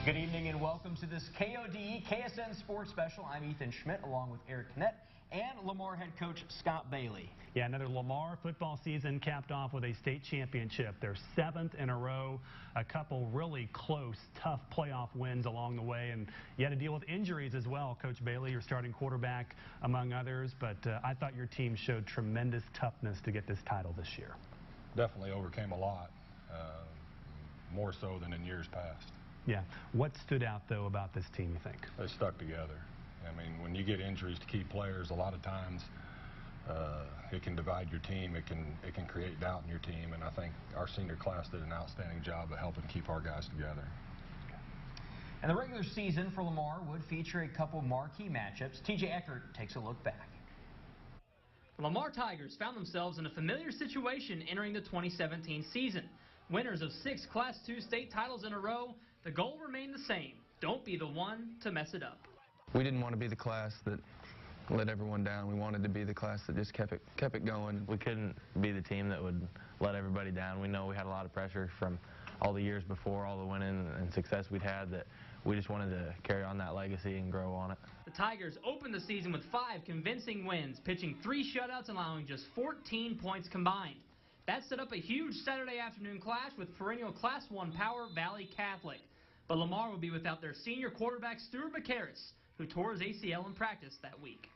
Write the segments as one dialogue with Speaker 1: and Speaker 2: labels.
Speaker 1: Good evening and welcome to this KODE KSN Sports Special. I'm Ethan Schmidt along with Eric Knett and Lamar head coach Scott Bailey.
Speaker 2: Yeah, another Lamar football season capped off with a state championship. Their 7th in a row, a couple really close, tough playoff wins along the way, and you had to deal with injuries as well. Coach Bailey, your starting quarterback, among others, but I thought your team showed tremendous toughness to get this title this year.
Speaker 3: Definitely overcame a lot, more so than in years past.
Speaker 2: Yeah. What stood out, though, about this team, you think?
Speaker 3: They stuck together. I mean, when you get injuries to key players, a lot of times it can divide your team. It can create doubt in your team, and I think our senior class did an outstanding job of helping keep our guys together.
Speaker 1: And the regular season for Lamar would feature a couple marquee matchups. TJ Eckert takes a look back.
Speaker 4: The Lamar Tigers found themselves in a familiar situation entering the 2017 season. Winners of 6 Class II state titles in a row, the goal remained the same. Don't be the one to mess it up.
Speaker 5: We didn't want to be the class that let everyone down. We wanted to be the class that just kept it going.
Speaker 6: We couldn't be the team that would let everybody down. We know we had a lot of pressure from all the years before, all the winning and success we'd had, that we just wanted to carry on that legacy and grow on it.
Speaker 4: The Tigers opened the season with 5 convincing wins, pitching 3 shutouts and allowing just 14 points combined. That set up a huge Saturday afternoon clash with perennial Class I power Valley Catholic. But Lamar will be without their senior quarterback Stuart McCarris, who tore his ACL in practice that week.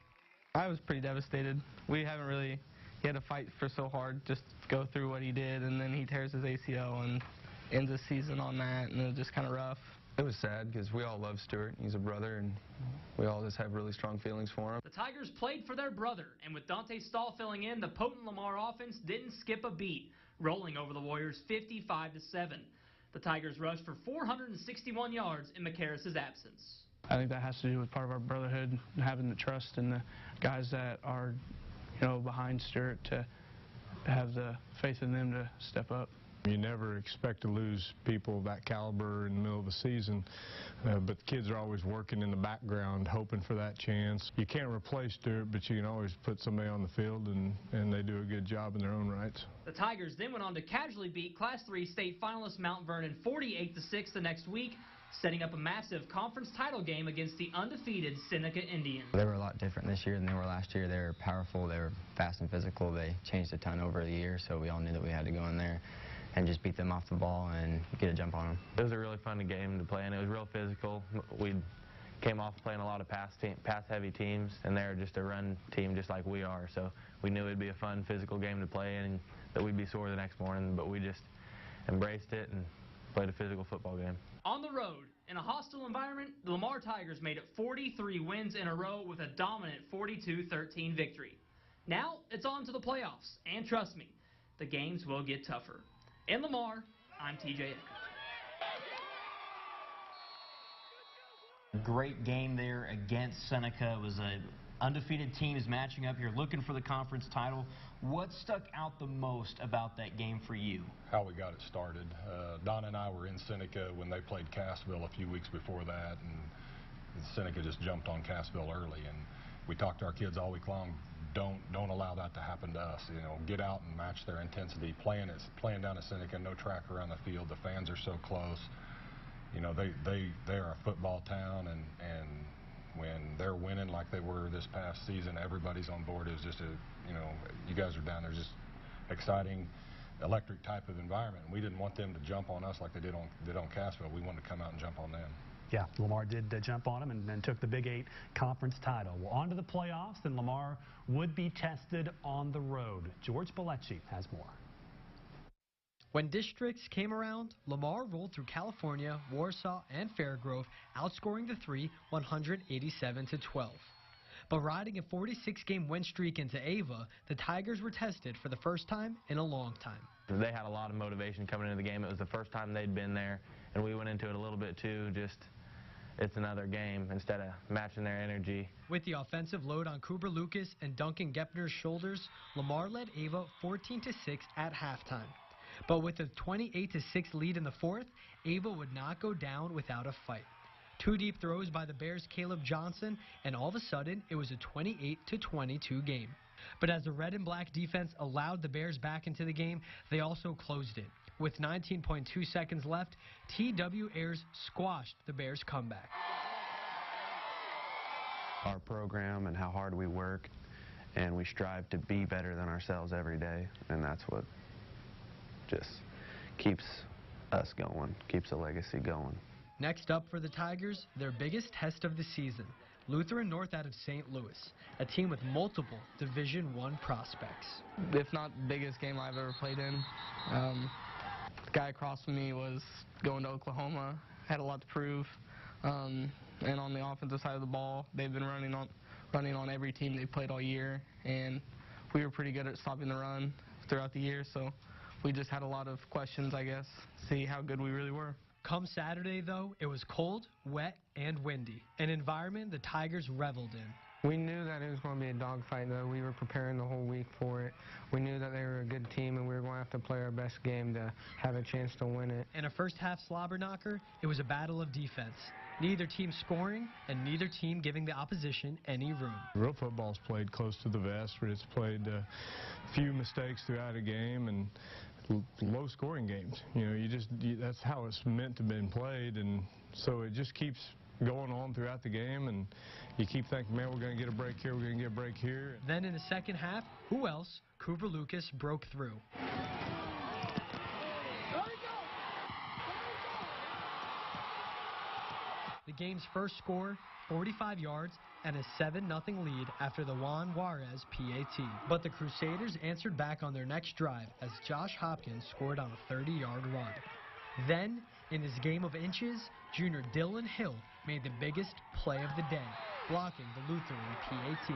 Speaker 7: I was pretty devastated. We haven't really, he had to fight for so hard just to go through what he did, and then he tears his ACL and ends the season on that, and it was just kind of rough.
Speaker 5: It was sad because we all love Stuart. He's a brother, and we all just have really strong feelings for him.
Speaker 4: The Tigers played for their brother, and with Dante Stahl filling in, the potent Lamar offense didn't skip a beat, rolling over the Warriors 55-7. The Tigers rushed for 461 yards in McCarris' absence.
Speaker 7: I think that has to do with part of our brotherhood, having the trust in the guys that are, behind Stuart, to have the faith in them to step up.
Speaker 8: You never expect to lose people of that caliber in the middle of the season, but the kids are always working in the background, hoping for that chance. You can't replace Stuart, but you can always put somebody on the field, and they do a good job in their own rights.
Speaker 4: The Tigers then went on to casually beat Class III state finalist Mount Vernon 48-6 the next week, setting up a massive conference title game against the undefeated Seneca Indians.
Speaker 9: They were a lot different this year than they were last year. They were powerful, they were fast and physical. They changed a ton over the year, so we all knew that we had to go in there and just beat them off the ball and get a jump on them.
Speaker 6: It was a really fun game to play, and it was real physical. We came off playing a lot of pass-heavy teams, and they're just a run team just like we are. So we knew it'd be a fun, physical game to play and that we'd be sore the next morning, but we just embraced it and played a physical football game.
Speaker 4: On the road, in a hostile environment, the Lamar Tigers made it 43 wins in a row with a dominant 42-13 victory. Now it's on to the playoffs, and trust me, the games will get tougher. In Lamar, I'm TJ Eckert.
Speaker 1: Great game there against Seneca. It was an undefeated teams matching up. You're looking for the conference title. What stuck out the most about that game for you?
Speaker 3: How we got it started. Don and I were in Seneca when they played Cassville a few weeks before that, and Seneca just jumped on Cassville early, and we talked to our kids all week long. Don't allow that to happen to us. Get out and match their intensity. Playing down at Seneca, no track around the field. The fans are so close. They are a football town, and when they're winning like they were this past season, everybody's on board. It was just you guys are down there, just exciting, electric type of environment. We didn't want them to jump on us like they did on Cassville. We wanted to come out and jump on them.
Speaker 2: Yeah, Lamar did jump on him and took the Big 8 conference title. Well, on to the playoffs, and Lamar would be tested on the road. George Bellecci has more.
Speaker 10: When districts came around, Lamar rolled through California, Warsaw, and Fairgrove, outscoring the 3 187-12. But riding a 46-game win streak into Ava, the Tigers were tested for the first time in a long time.
Speaker 6: They had a lot of motivation coming into the game. It was the first time they'd been there, and we went into it a little bit too, just it's another game instead of matching their energy.
Speaker 10: With the offensive load on Cooper Lucas and Duncan Gepner's shoulders, Lamar led Ava 14-6 at halftime. But with a 28-6 lead in the fourth, Ava would not go down without a fight. 2 deep throws by the Bears' Caleb Johnson, and all of a sudden, it was a 28-22 game. But as the red and black defense allowed the Bears back into the game, they also closed it. With 19.2 seconds left, TW Airs squashed the Bears' comeback.
Speaker 6: Our program and how hard we work, and we strive to be better than ourselves every day, and that's what just keeps us going, keeps the legacy going.
Speaker 10: Next up for the Tigers, their biggest test of the season, Lutheran North out of St. Louis, a team with multiple Division I prospects.
Speaker 7: If not the biggest game I've ever played in. The guy across from me was going to Oklahoma, had a lot to prove. And on the offensive side of the ball, they've been running on every team they've played all year, and we were pretty good at stopping the run throughout the year, so we just had a lot of questions, I guess, see how good we really were.
Speaker 10: Come Saturday, though, it was cold, wet, and windy, an environment the Tigers reveled in.
Speaker 11: We knew that it was going to be a dogfight, though. We were preparing the whole week for it. We knew that they were a good team, and we were going to have to play our best game to have a chance to win it.
Speaker 10: In a first-half slobber knocker, it was a battle of defense. Neither team scoring, and neither team giving the opposition any room.
Speaker 8: Real football's played close to the vest, where it's played a few mistakes throughout a game and low-scoring games. You know, that's how it's meant to be played, and so it just keeps going on throughout the game, and you keep thinking, man, we're going to get a break here, we're going to get a break here.
Speaker 10: Then in the second half, who else? Cooper Lucas broke through. The game's first score, 45 yards, and a 7-0 lead after the Juan Juarez PAT. But the Crusaders answered back on their next drive as Josh Hopkins scored on a 30-yard run. Then, in this game of inches, junior Dylan Hill made the biggest play of the day, blocking the Lutheran PAT.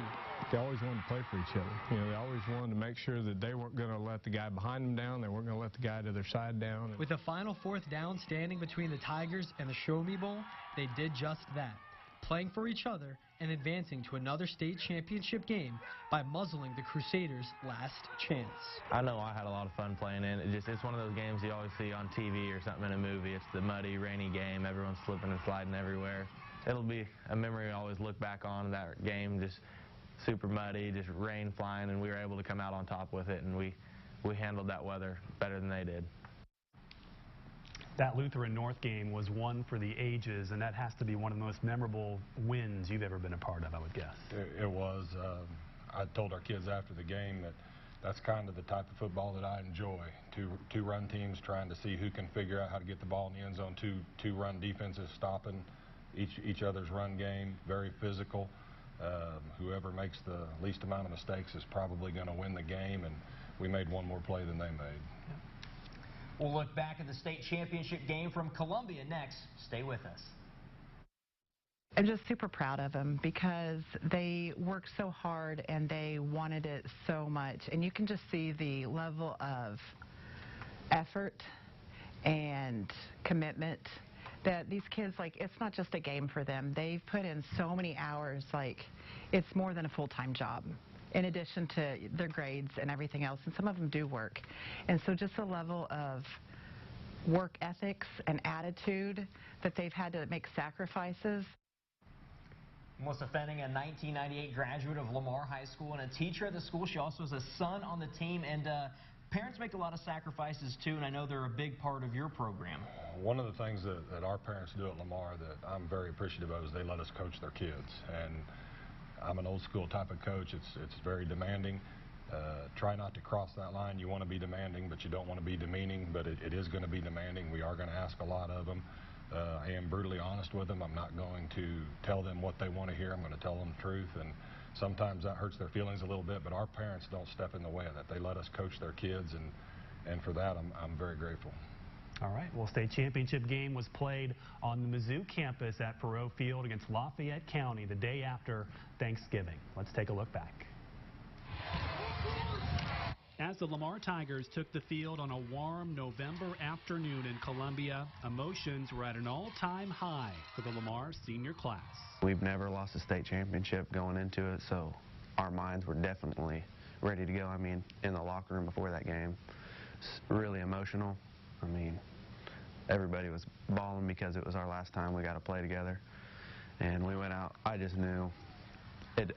Speaker 8: They always wanted to play for each other. You know, they always wanted to make sure that they weren't going to let the guy behind them down. They weren't going to let the guy to their side down.
Speaker 10: With the final fourth down standing between the Tigers and the Show Me Bowl, they did just that, playing for each other and advancing to another state championship game by muzzling the Crusaders' last chance.
Speaker 6: I know I had a lot of fun playing in it. It's one of those games you always see on TV or something in a movie. It's the muddy, rainy game. Everyone's slipping and sliding everywhere. It'll be a memory I always look back on, that game, just super muddy, just rain flying, and we were able to come out on top with it, and we handled that weather better than they did.
Speaker 2: That Lutheran North game was one for the ages, and that has to be one of the most memorable wins you've ever been a part of, I would guess.
Speaker 3: It was. I told our kids after the game that that's kind of the type of football that I enjoy. Two run teams trying to see who can figure out how to get the ball in the end zone. Two run defenses stopping each other's run game. Very physical. Whoever makes the least amount of mistakes is probably going to win the game, and we made one more play than they made.
Speaker 1: Yep. We'll look back at the state championship game from Columbia next. Stay with us.
Speaker 12: I'm just super proud of them because they worked so hard and they wanted it so much. And you can just see the level of effort and commitment that these kids, like, it's not just a game for them. They've put in so many hours, like, it's more than a full-time job, in addition to their grades and everything else, and some of them do work. And so just the level of work ethics and attitude that they've had to make sacrifices.
Speaker 1: Melissa Fenning, a 1998 graduate of Lamar High School and a teacher at the school. She also has a son on the team, and parents make a lot of sacrifices too, and I know they're a big part of your program.
Speaker 3: One of the things that our parents do at Lamar that I'm very appreciative of is they let us coach their kids. And I'm an old school type of coach. It's very demanding. Try not to cross that line. You want to be demanding, but you don't want to be demeaning, but it is going to be demanding. We are going to ask a lot of them. I am brutally honest with them. I'm not going to tell them what they want to hear. I'm going to tell them the truth, and sometimes that hurts their feelings a little bit, but our parents don't step in the way of that. They let us coach their kids, and for that, I'm very grateful.
Speaker 2: All right, well, state championship game was played on the Mizzou campus at Perot Field against Lafayette County the day after Thanksgiving. Let's take a look back. As the Lamar Tigers took the field on a warm November afternoon in Columbia, emotions were at an all-time high for the Lamar senior class.
Speaker 6: We've never lost a state championship going into it, so our minds were definitely ready to go. I mean, in the locker room before that game, it's really emotional. I mean, everybody was bawling because it was our last time we got to play together. And we went out, I just knew.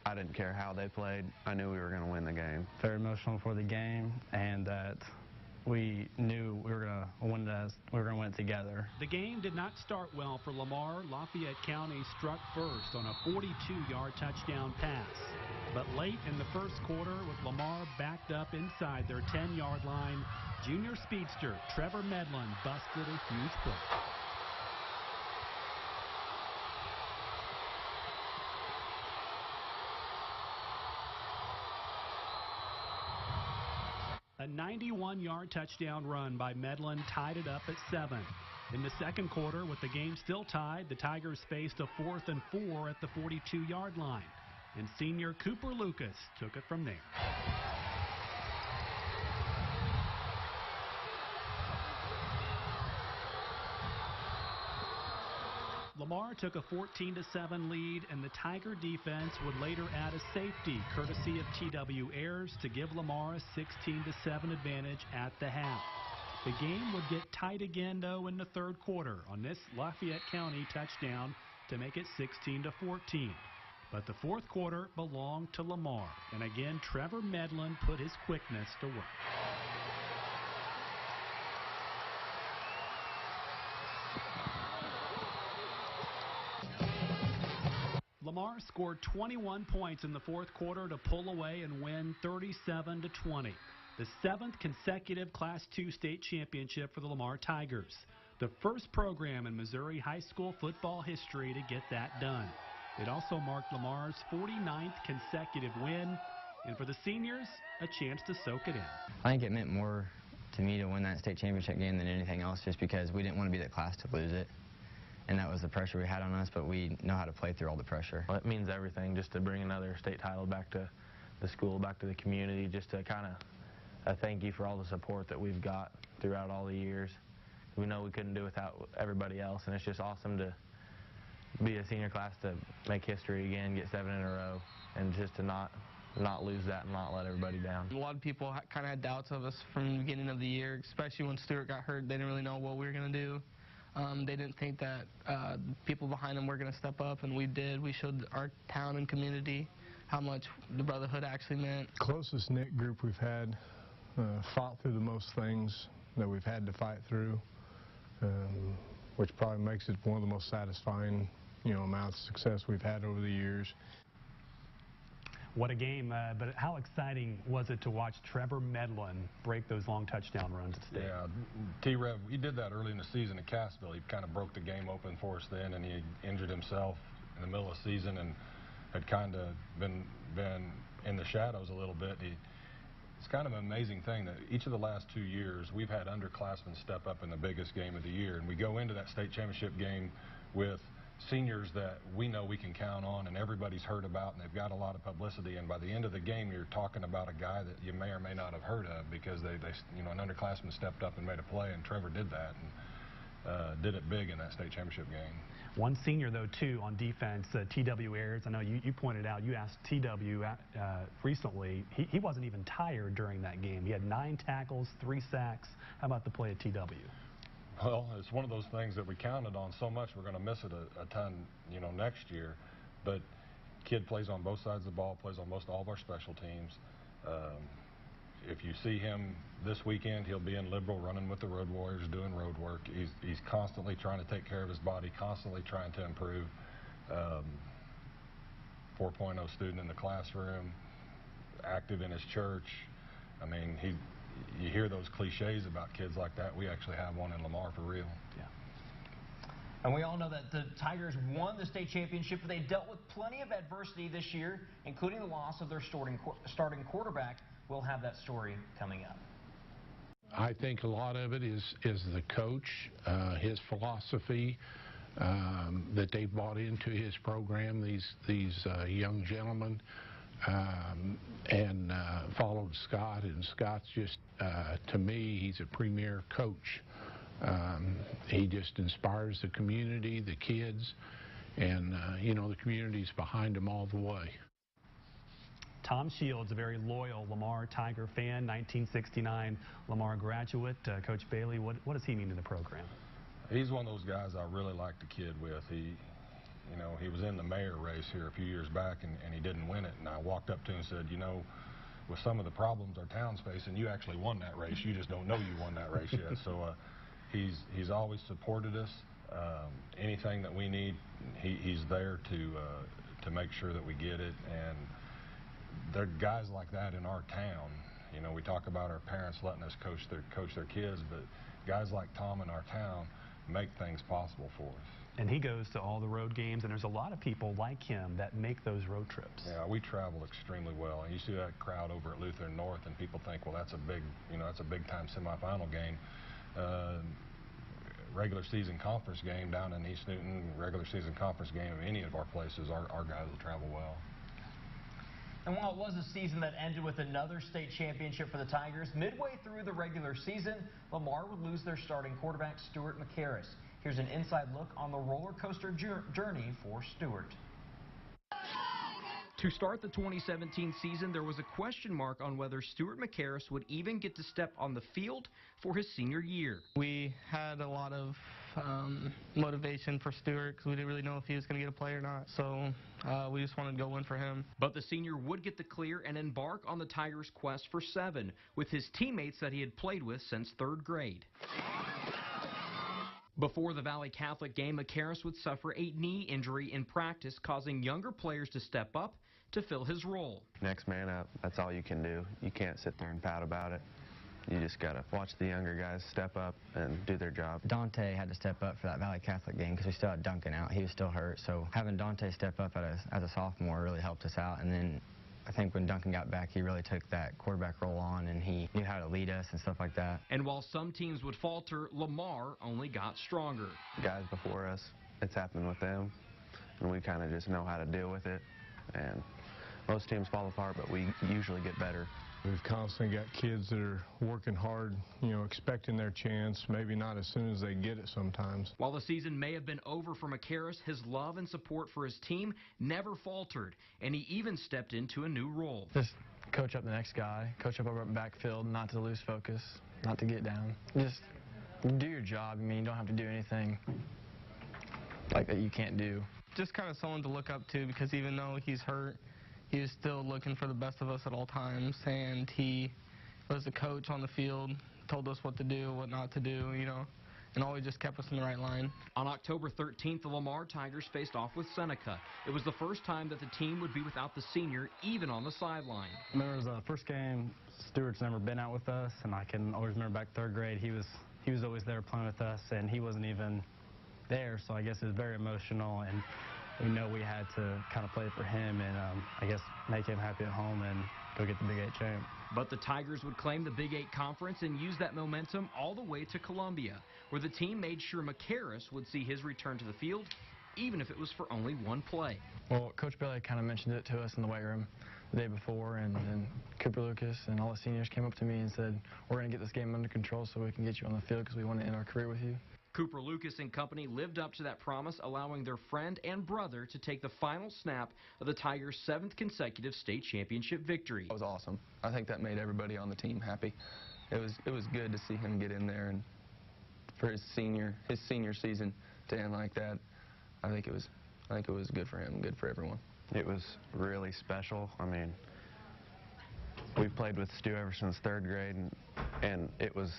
Speaker 6: I didn't care how they played. I knew we were going to win the game.
Speaker 7: Very emotional for the game, and that
Speaker 13: we knew we were gonna win it together.
Speaker 2: The game did not start well for Lamar. Lafayette County struck first on a 42-yard touchdown pass. But late in the first quarter, with Lamar backed up inside their 10-yard line, junior speedster Trevor Medlin busted a huge play. A 91-yard touchdown run by Medlin tied it up at 7. In the second quarter, with the game still tied, the Tigers faced a 4th and 4 at the 42-yard line, and senior Cooper Lucas took it from there. Lamar took a 14-7 lead, and the Tiger defense would later add a safety, courtesy of T.W. Ayers, to give Lamar a 16-7 advantage at the half. The game would get tight again, though, in the third quarter on this Lafayette County touchdown to make it 16-14. But the fourth quarter belonged to Lamar, and again Trevor Medlin put his quickness to work. Lamar scored 21 points in the fourth quarter to pull away and win 37-20. The 7th consecutive Class II state championship for the Lamar Tigers. The first program in Missouri high school football history to get that done. It also marked Lamar's 49th consecutive win, and for the seniors, a chance to soak it in.
Speaker 9: I think it meant more to me to win that state championship game than anything else, just because we didn't want to be the class to lose it. And that was the pressure we had on us, but we know how to play through all the pressure.
Speaker 6: Well, it means everything just to bring another state title back to the school, back to the community, just to kind of a thank you for all the support that we've got throughout all the years. We know we couldn't do without everybody else, and it's just awesome to be a senior class to make history again, get 7 in a row, and just to not lose that and not let everybody down.
Speaker 7: A lot of people kind of had doubts of us from the beginning of the year, especially when Stewart got hurt. They didn't really know what we were going to do. They didn't think that people behind them were going to step up, and we did. We showed our town and community how much the brotherhood actually meant.
Speaker 8: Closest knit group we've had, fought through the most things that we've had to fight through, which probably makes it one of the most satisfying, amounts of success we've had over the years.
Speaker 2: What a game, but how exciting was it to watch Trevor Medlin break those long touchdown runs at state?
Speaker 3: Yeah, T-Rev, he did that early in the season at Cassville. He kind of broke the game open for us then, and he injured himself in the middle of the season and had kind of been in the shadows a little bit. It's kind of an amazing thing that each of the last 2 years we've had underclassmen step up in the biggest game of the year, and we go into that state championship game with seniors that we know we can count on and everybody's heard about, and they've got a lot of publicity, and by the end of the game you're talking about a guy that you may or may not have heard of because they an underclassman stepped up and made a play, and Trevor did that and did it big in that state championship game.
Speaker 2: One senior, though, too, on defense, T.W. Ayers. I know you pointed out, you asked T.W. Recently. He wasn't even tired during that game. He had 9 tackles, 3 sacks. How about the play at T.W.?
Speaker 3: Well, it's one of those things that we counted on so much we're going to miss it a ton, next year. But kid plays on both sides of the ball, plays on most all of our special teams. If you see him this weekend, he'll be in Liberal running with the Road Warriors, doing road work. He's constantly trying to take care of his body, constantly trying to improve. 4.0 student in the classroom, active in his church. I mean, you hear those cliches about kids like that. We actually have one in Lamar for real.
Speaker 1: Yeah. And we all know that the Tigers won the state championship, but they dealt with plenty of adversity this year, including the loss of their starting quarterback. We'll have that story coming up.
Speaker 14: I think a lot of it is the coach, his philosophy that they bought into his program, these young gentlemen, and followed Scott. And Scott's just, to me, he's a premier coach. He just inspires the community, the kids, and, the community's behind him all the way.
Speaker 2: Tom Shields, a very loyal Lamar Tiger fan, 1969 Lamar graduate. Coach Bailey, what does he mean to the program?
Speaker 3: He's one of those guys I really like the kid with. He was in the mayor race here a few years back, and he didn't win it. And I walked up to him and said, with some of the problems our town's facing, you actually won that race. You just don't know you won that race yet. So he's always supported us. Anything that we need, he's there to make sure that we get it. And there are guys like that in our town. You know, we talk about our parents letting us coach their kids, but guys like Tom in our town make things possible for us.
Speaker 2: And he goes to all the road games, and there's a lot of people like him that make those road trips.
Speaker 3: Yeah, we travel extremely well, and you see that crowd over at Lutheran North, and people think, well, that's a big time semifinal game. Regular season conference game down in East Newton, regular season conference game of any of our places, our guys will travel well.
Speaker 1: And while it was a season that ended with another state championship for the Tigers, midway through the regular season, Lamar would lose their starting quarterback, Stuart McCarris. Here's an inside look on the roller coaster journey for Stuart.
Speaker 15: To start the 2017 season, there was a question mark on whether Stuart McCarris would even get to step on the field for his senior year.
Speaker 7: We had a lot of motivation for Stuart because we didn't really know if he was going to get a play or not. So we just wanted to go win for him.
Speaker 15: But the senior would get the clear and embark on the Tigers' quest for 7 with his teammates that he had played with since 3rd grade. Before the Valley Catholic game, McCarris would suffer a knee injury in practice, causing younger players to step up to fill his role.
Speaker 6: Next man up, that's all you can do. You can't sit there and pout about it. You just got to watch the younger guys step up and do their job.
Speaker 9: Dante had to step up for that Valley Catholic game because we still had Duncan out. He was still hurt, so having Dante step up as a sophomore really helped us out. And then I think when Duncan got back, he really took that quarterback role on, and he knew how to lead us and stuff like that.
Speaker 15: And while some teams would falter, Lamar only got stronger.
Speaker 6: Guys before us, it's happened with them, and we kind of just know how to deal with it. And most teams fall apart, but we usually get better.
Speaker 8: We've constantly got kids that are working hard, you know, expecting their chance, maybe not as soon as they get it sometimes.
Speaker 15: While the season may have been over for McCarris, his love and support for his team never faltered, and he even stepped into a new role.
Speaker 13: Just coach up the next guy, coach up over backfield, not to lose focus, not to get down. Just do your job. I mean, you don't have to do anything like that you can't do.
Speaker 7: Just kind of someone to look up to because even though he's hurt, he was still looking for the best of us at all times, and he was the coach on the field, told us what to do, what not to do, you know, and always just kept us in the right line.
Speaker 15: On October 13th, the Lamar Tigers faced off with Seneca. It was the first time that the team would be without the senior, even on the sideline.
Speaker 13: I remember it was the first game. Stuart's never been out with us, and I can always remember back 3rd grade, he was always there playing with us, and he wasn't even there, so I guess it was very emotional, and we know we had to kind of play for him and I guess make him happy at home and go get the Big 8 champ.
Speaker 15: But the Tigers would claim the Big 8 conference and use that momentum all the way to Columbia, where the team made sure McCarris would see his return to the field, even if it was for only 1 play.
Speaker 13: Well, Coach Bailey kind of mentioned it to us in the weight room the day before, and Cooper Lucas and all the seniors came up to me and said, we're going to get this game under control so we can get you on the field because we want to end our career with you.
Speaker 15: Cooper Lucas and company lived up to that promise, allowing their friend and brother to take the final snap of the Tigers' 7th consecutive state championship victory.
Speaker 5: That was awesome. I think that made everybody on the team happy. It was good to see him get in there and for his senior season to end like that. I think it was good for him, good for everyone.
Speaker 6: It was really special. I mean, we've played with Stu ever since 3rd grade, and it was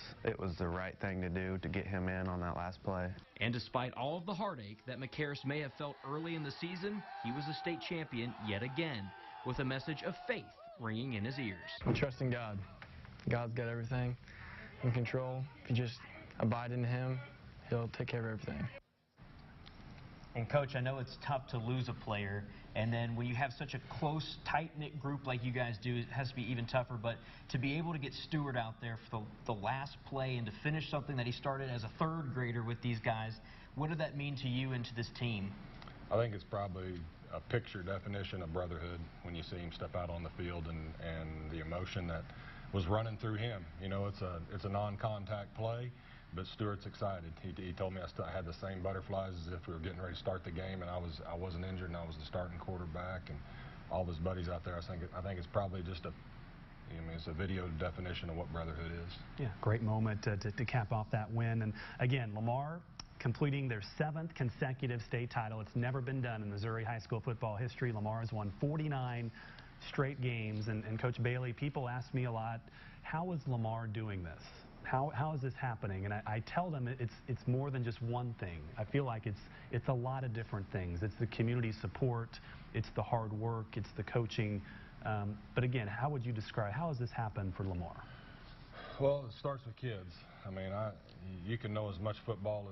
Speaker 6: the right thing to do to get him in on that last play.
Speaker 15: And despite all of the heartache that McCarris may have felt early in the season, he was a state champion yet again, with a message of faith ringing in his ears.
Speaker 13: I'm trusting God. God's got everything in control. If you just abide in Him, He'll take care of everything.
Speaker 1: And Coach, I know it's tough to lose a player, and then when you have such a close, tight-knit group like you guys do, it has to be even tougher. But to be able to get Stuart out there for the last play and to finish something that he started as a 3rd grader with these guys, what did that mean to you and to this team?
Speaker 3: I think it's probably a picture definition of brotherhood when you see him step out on the field and the emotion that was running through him. You know, it's a non-contact play, but Stuart's excited. He told me I had the same butterflies as if we were getting ready to start the game, and I wasn't injured, and I was the starting quarterback, and all of his buddies out there. I think it's probably just it's a video definition of what brotherhood is.
Speaker 2: Yeah, great moment to cap off that win. And again, Lamar completing their 7th consecutive state title. It's never been done in Missouri high school football history. Lamar has won 49 straight games. And Coach Bailey, people ask me a lot, how is Lamar doing this? How is this happening? And I tell them it's more than just one thing. I feel like it's a lot of different things. It's the community support, it's the hard work, it's the coaching. But again, how would you describe, how has this happened for Lamar?
Speaker 3: Well, it starts with kids. I mean, you can know as much football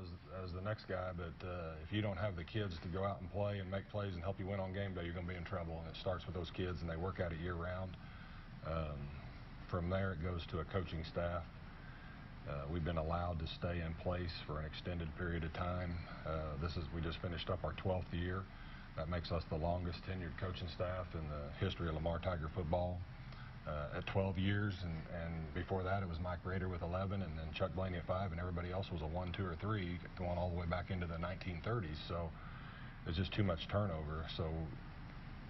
Speaker 3: as the next guy, but if you don't have the kids to go out and play and make plays and help you win on game day, you're going to be in trouble. And it starts with those kids, and they work at it year-round. From there, it goes to a coaching staff. We've been allowed to stay in place for an extended period of time. We just finished up our 12th year. That makes us the longest tenured coaching staff in the history of Lamar Tiger football. At 12 years, and before that it was Mike Rader with 11, and then Chuck Blaney at 5, and everybody else was a 1, 2, or 3, going all the way back into the 1930s. So there's just too much turnover. So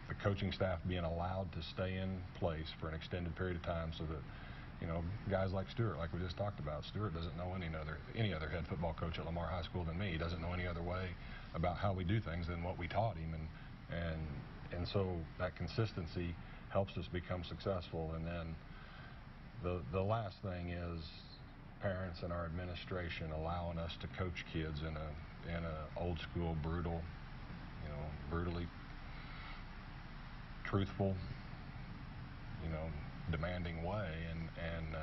Speaker 3: the coaching staff being allowed to stay in place for an extended period of time, so that, you know, guys like Stewart, like we just talked about, Stewart doesn't know any other head football coach at Lamar High School than me. He doesn't know any other way about how we do things than what we taught him, and so that consistency helps us become successful. And then the last thing is parents and our administration allowing us to coach kids in a old school, brutal, you know, brutally truthful, you know, demanding way, and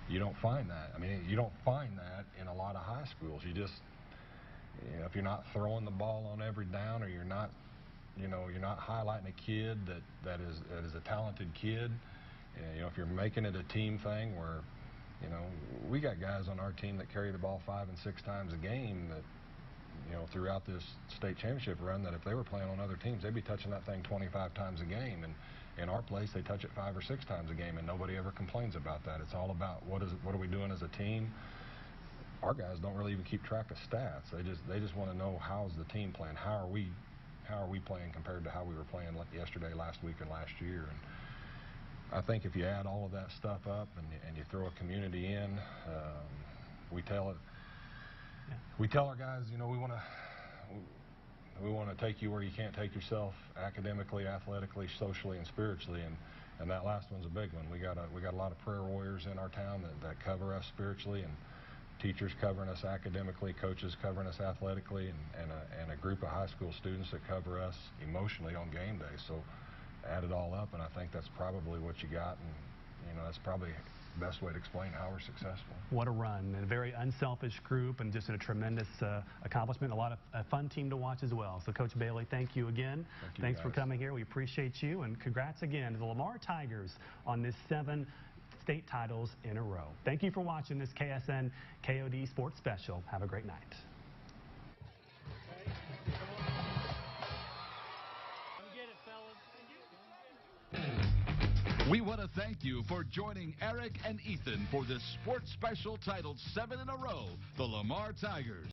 Speaker 3: you don't find that. I mean, you don't find that in a lot of high schools. You just, you know, if you're not throwing the ball on every down, or you're not, you know, you're not highlighting a kid that is a talented kid. You know, if you're making it a team thing where, you know, we got guys on our team that carry the ball 5 and 6 times a game that, you know, throughout this state championship run, that if they were playing on other teams, they'd be touching that thing 25 times a game. And in our place, they touch it 5 or 6 times a game, and nobody ever complains about that. It's all about what are we doing as a team. Our guys don't really even keep track of stats. They just want to know, how's the team playing? How are we playing compared to how we were playing yesterday, last week, and last year? And I think if you add all of that stuff up and you throw a community in, we tell our guys, you know, we want to take you where you can't take yourself, academically, athletically, socially, and spiritually. And that last one's a big one. We got a lot of prayer warriors in our town that cover us spiritually, and teachers covering us academically, coaches covering us athletically, and a group of high school students that cover us emotionally on game day. So add it all up, and I think that's probably what you got, and, you know, that's probably the best way to explain how we're successful.
Speaker 2: What a run, and a very unselfish group, and just a tremendous accomplishment. A lot of a fun team to watch as well. So Coach Bailey, thank you again. Thanks for coming here. We appreciate you, and congrats again to the Lamar Tigers on this 7 state titles in a row. Thank you for watching this KSN KOD Sports Special. Have a great night.
Speaker 16: We want to thank you for joining Eric and Ethan for this sports special titled 7 in a Row, the Lamar Tigers.